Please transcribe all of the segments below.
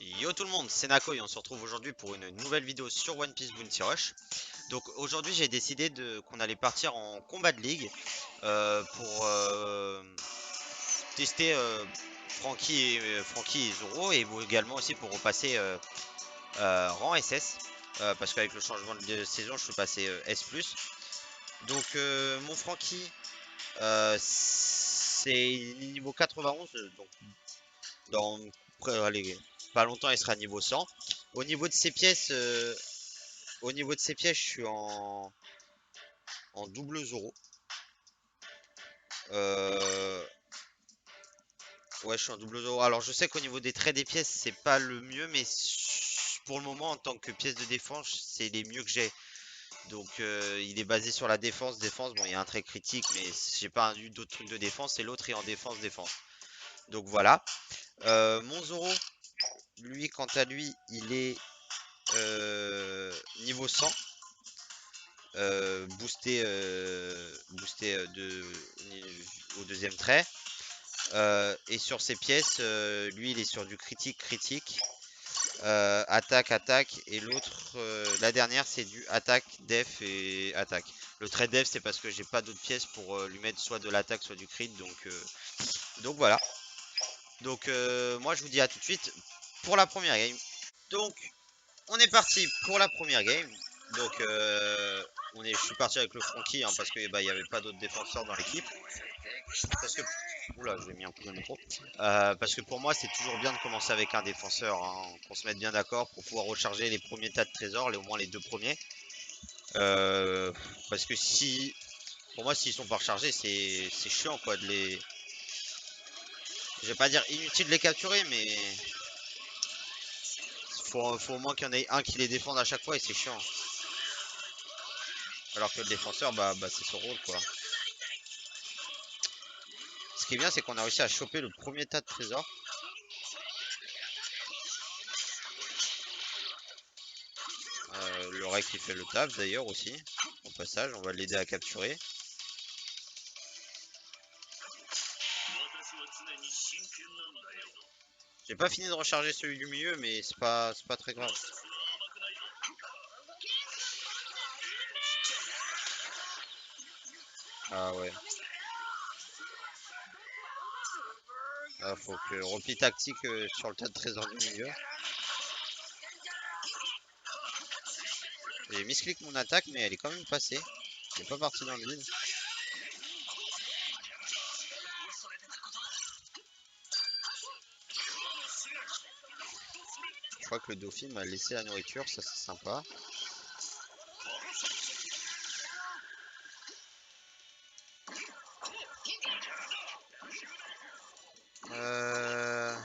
Yo tout le monde, c'est Nako et on se retrouve aujourd'hui pour une nouvelle vidéo sur One Piece Bounty Rush. Donc aujourd'hui j'ai décidé qu'on allait partir en combat de ligue pour tester Franky et Zoro et également aussi pour repasser rang SS parce qu'avec le changement de saison je suis passé S+. Donc mon Franky c'est niveau 91 donc dans allez, pas longtemps il sera niveau 100. Au niveau de ses pièces, je suis en double Zoro. Euh, ouais, je suis en double Zoro. Alors, je sais qu'au niveau des traits des pièces, c'est pas le mieux, mais pour le moment, en tant que pièce de défense, c'est les mieux que j'ai. Donc, il est basé sur la défense. Défense, bon, il y a un trait critique, mais j'ai pas eu d'autres trucs de défense. Et l'autre est en défense, défense. Donc, voilà. Mon Zoro, lui, quant à lui, il est niveau 100. Boosté au deuxième trait. Et sur ses pièces, lui il est sur du critique, attaque, attaque, et l'autre, la dernière c'est du attaque, def et attaque. Le trait def c'est parce que j'ai pas d'autres pièces pour lui mettre soit de l'attaque soit du crit, donc voilà. Donc moi je vous dis à tout de suite pour la première game. Donc on est parti pour la première game. Donc je suis parti avec le Franky hein, parce que bah, il n'y avait pas d'autres défenseurs dans l'équipe. Parce que oula, j'ai mis un coup de micro. Parce que pour moi, c'est toujours bien de commencer avec un défenseur, hein, qu'on se mette bien d'accord pour pouvoir recharger les premiers tas de trésors, au moins les deux premiers. Euh, Parce que pour moi, s'ils sont pas rechargés, c'est chiant quoi de les. Je vais pas dire inutile de les capturer, mais faut au moins qu'il y en ait un qui les défende à chaque fois et c'est chiant. Alors que le défenseur, bah c'est son rôle quoi. Ce qui est bien, c'est qu'on a réussi à choper le premier tas de trésors. Le rec qui fait le taf d'ailleurs aussi. Au passage, on va l'aider à capturer. J'ai pas fini de recharger celui du milieu, mais c'est pas très grave. Ah ouais. Ah, faut que repli tactique sur le tas de trésors du milieu. J'ai misclick mon attaque, mais elle est quand même passée. Elle est pas partie dans le vide. Je crois que le Dauphin m'a laissé la nourriture, ça c'est sympa. Euh...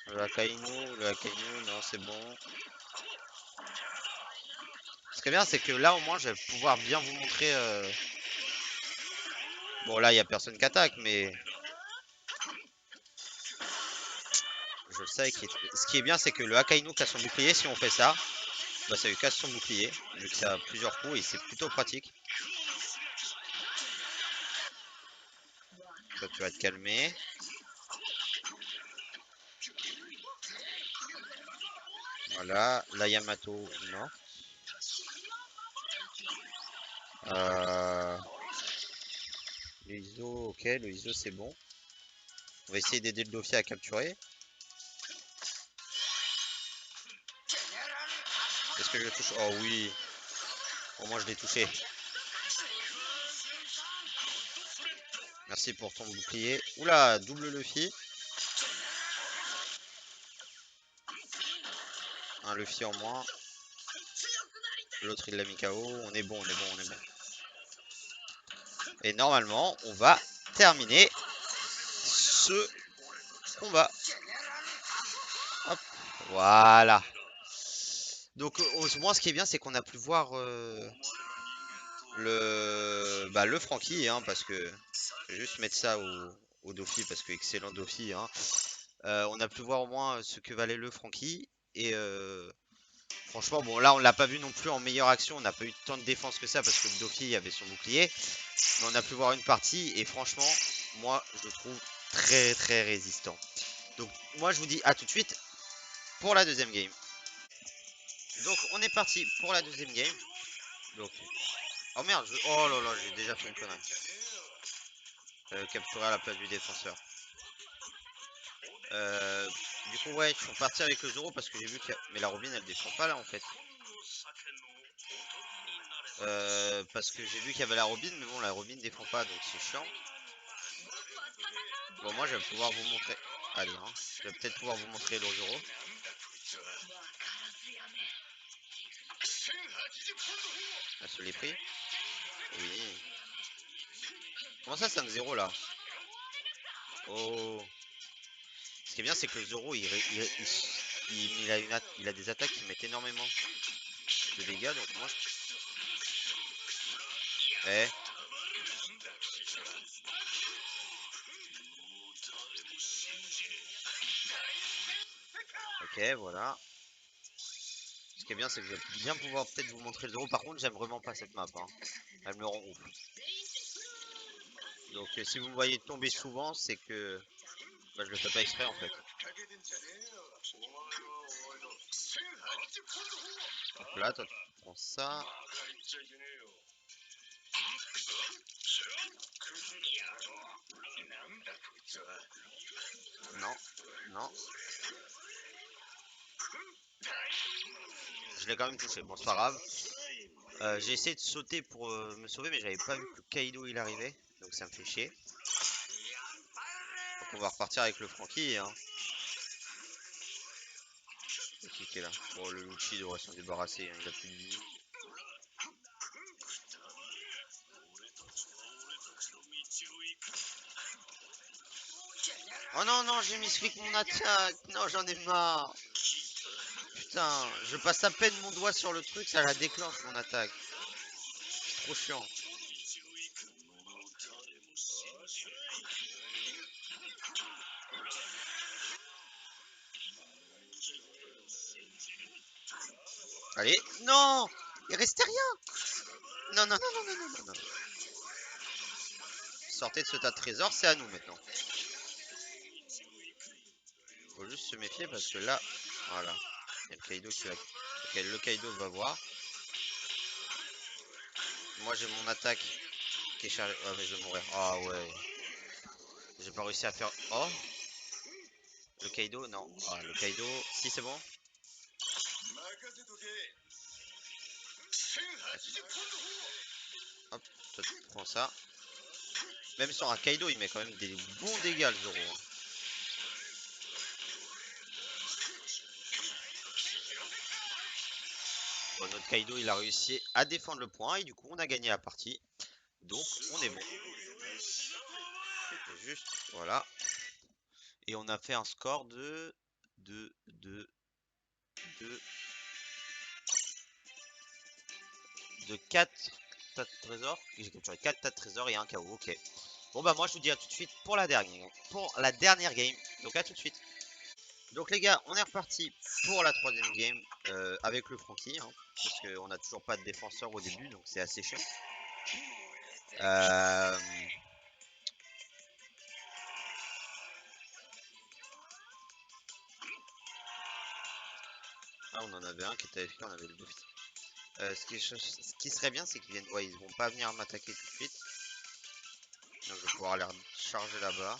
Le Akainu, non c'est bon. Ce qui est bien, c'est que là au moins je vais pouvoir bien vous montrer. Bon là il y a personne qui attaque, mais je sais qu'il. Ce qui est bien, c'est que le Akainu qui a son bouclier, si on fait ça, bah ça lui casse son bouclier, vu que ça a plusieurs coups et c'est plutôt pratique. Toi tu vas te calmer. Voilà, la Yamato mort. Le ISO, ok, le ISO c'est bon. On va essayer d'aider le Dofi à capturer. Est-ce que je le touche? Oh oui, au moins je l'ai touché. Merci pour ton bouclier. Oula, double Luffy. Un Luffy en moins. L'autre il l'a mis KO. On est bon, on est bon, on est bon. Et normalement, on va terminer ce combat. Hop, voilà. Donc au moins ce qui est bien, c'est qu'on a pu voir le Franky, hein, parce que je vais juste mettre ça au Dofi, parce que excellent Dofi, hein. On a pu voir au moins ce que valait le Franky. Et franchement, bon, là, on l'a pas vu non plus en meilleure action. On n'a pas eu tant de défense que ça parce que le Dofi avait son bouclier. Mais on a pu voir une partie. Et franchement, moi, je le trouve très très résistant. Donc moi je vous dis à tout de suite pour la deuxième game. Donc on est parti pour la deuxième game. Donc oh merde, oh là là, j'ai déjà fait une connerie. Capturer à la place du défenseur. Du coup ouais, je suis parti avec le Zoro parce que j'ai vu que mais la Robin elle défend pas là en fait. Parce que j'ai vu qu'il y avait la Robin, mais bon la Robin défend pas donc c'est chiant. Bon moi je vais pouvoir vous montrer. Allez hein, je vais peut-être pouvoir vous montrer le Zoro. Ah, je l'ai pris. Oui. Comment ça 5-0 là? Oh. Ce qui est bien c'est que le Zoro il a des attaques qui mettent énormément de dégâts donc moi eh. Ok voilà. Ce qui est bien c'est que je vais bien pouvoir peut-être vous montrer le Zoro. Par contre j'aime vraiment pas cette map hein. Elle me rend ouf. Donc si vous me voyez tomber souvent c'est que bah, je le fais pas exprès en fait. Donc là toi tu prends ça. Non, non. Je l'ai quand même touché, bon c'est pas grave. J'ai essayé de sauter pour me sauver mais j'avais pas vu que le Kaido il arrivait. Donc ça me fait chier. Donc on va repartir avec le Franky hein. Qui est là. Bon le Lucci devrait s'en débarrasser, hein, il a plus de vie. Oh non non j'ai misclick mon attaque. Non j'en ai marre. Putain, je passe à peine mon doigt sur le truc, ça la déclenche mon attaque. C'est trop chiant. Allez, non. Il restait rien. Non non non non non non non non. Sortez de ce tas de trésors, c'est à nous maintenant. Faut juste se méfier parce que là, voilà. Il y a le Kaido qui va. Ok, le Kaido va voir. Moi j'ai mon attaque qui est chargée. Oh mais je vais mourir. Ah ouais. J'ai pas réussi à faire. Oh. Le Kaido, non. Ah le Kaido. Si c'est bon. Hop, toi tu prends ça. Même sur un Kaido, il met quand même des bons dégâts le Zoro, hein. Bon, notre Kaido il a réussi à défendre le point et du coup on a gagné la partie. Donc on est bon. Juste, voilà. Et on a fait un score de, de, de 4 tas de trésors. J'ai capturé 4 tas de trésors et un KO. Ok. Bon bah moi je vous dis à tout de suite pour la dernière game. Donc à tout de suite. Donc les gars, on est reparti pour la troisième game avec le Franky. Hein, parce qu'on a toujours pas de défenseur au début, donc c'est assez chiant. Euh, Ah, on en avait un qui était AFK, on avait le Luffy. Ce qui serait bien, c'est qu'ils viennent. Ouais, ils vont pas venir m'attaquer tout de suite. Donc je vais pouvoir les charger là-bas.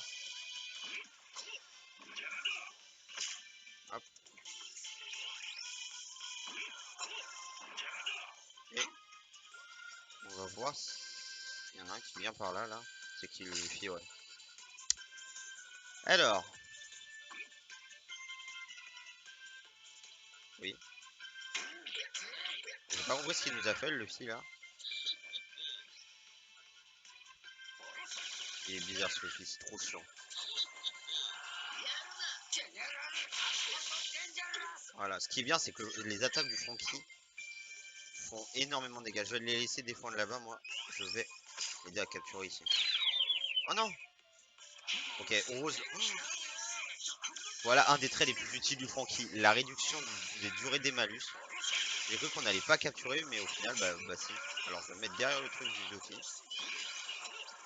Hop. Et on va voir s'il y en a un qui vient par là, là. C'est qui le Luffy, ouais. Alors. Oui. J'ai pas compris ce qu'il nous a fait, le Luffy, là. Il est bizarre ce Luffy, c'est trop chiant. Voilà, ce qui est bien, c'est que les attaques du Franky font énormément de dégâts. Je vais les laisser défendre là-bas, moi. Je vais aider à capturer ici. Oh non. Ok, Rose. Voilà un des traits les plus utiles du Franky, la réduction des durées des malus. J'ai cru qu'on n'allait pas capturer, mais au final, bah si. Alors je vais me mettre derrière le truc du Luffy.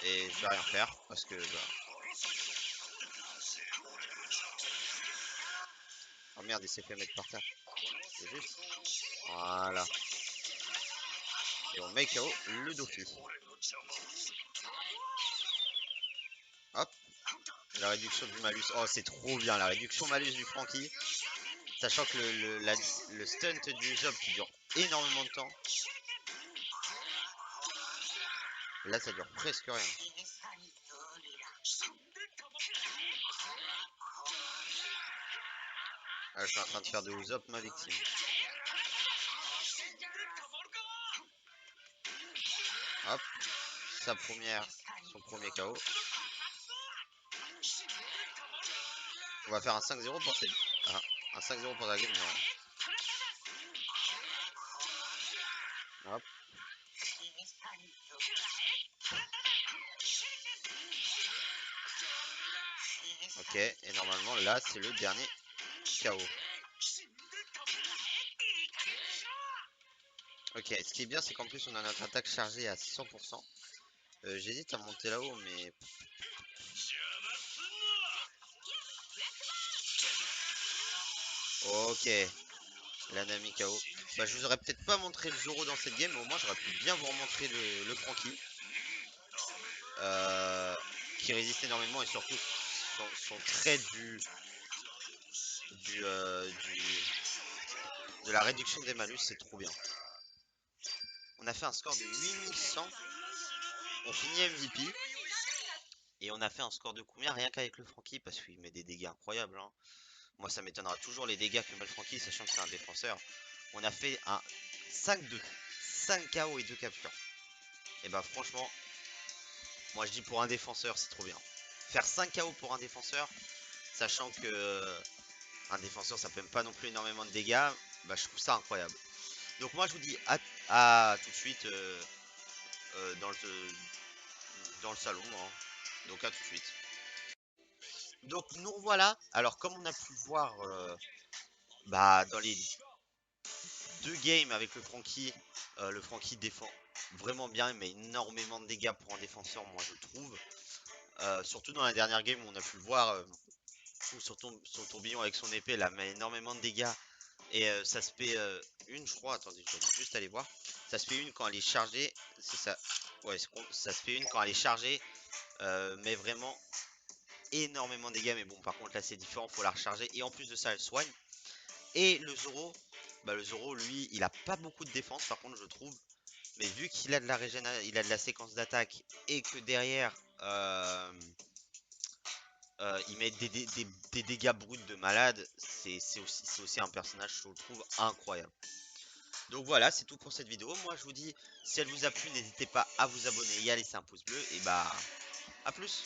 Et je vais rien faire, parce que bah, merde, il s'est fait mettre par terre. C'est juste. Voilà. Et on met KO le Dofi. Hop. La réduction du malus. Oh, c'est trop bien. La réduction malus du Franky. Sachant que le stunt du Zop qui dure énormément de temps. Là, ça dure presque rien. Là, je suis en train de faire de Zop ma victime. Hop. Son premier KO. On va faire un 5-0 pour cette. Ah, un 5-0 pour la game. Hop. Ok, et normalement là c'est le dernier KO. Ok, ce qui est bien c'est qu'en plus on a notre attaque chargée à 100%. J'hésite à monter là-haut mais... Ok, l'Anami KO. Bah je vous aurais peut-être pas montré le Zoro dans cette game, mais au moins j'aurais pu bien vous remontrer le Franky. Qui résiste énormément et surtout son trait de la réduction des malus, c'est trop bien. On a fait un score de 8100. On finit MVP. Et on a fait un score de combien rien qu'avec le Franky parce qu'il met des dégâts incroyables. Hein. Moi ça m'étonnera toujours les dégâts que met le Franky sachant que c'est un défenseur. On a fait un 5-2. 5 KO et 2 captures. Et bah franchement, moi je dis pour un défenseur c'est trop bien. Faire 5 KO pour un défenseur, sachant que un défenseur ça peut même pas non plus énormément de dégâts, bah je trouve ça incroyable. Donc moi je vous dis à tout de suite dans le salon. Hein. Donc à tout de suite. Donc nous voilà. Alors comme on a pu voir bah, dans les 2 games avec le Franky défend vraiment bien, il met énormément de dégâts pour un défenseur, moi je trouve. Surtout dans la dernière game où on a pu le voir sur son tourbillon avec son épée, là met énormément de dégâts. Et ça se fait une, je crois. Attendez, je vais juste aller voir. Ça se fait une quand elle est chargée. C'est ça. Ouais, ça se fait une quand elle est chargée. Mais vraiment énormément de dégâts. Mais bon, par contre, là c'est différent. Faut la recharger. Et en plus de ça, elle soigne. Et le Zoro, bah le Zoro, lui, il a pas beaucoup de défense. Par contre, je trouve. Mais vu qu'il a de la régénération, il a de la séquence d'attaque. Et que derrière, il met des dégâts bruts de malade. C'est aussi un personnage, je le trouve, incroyable. Donc voilà, c'est tout pour cette vidéo. Moi, je vous dis, si elle vous a plu, n'hésitez pas à vous abonner et à laisser un pouce bleu. Et bah, à plus!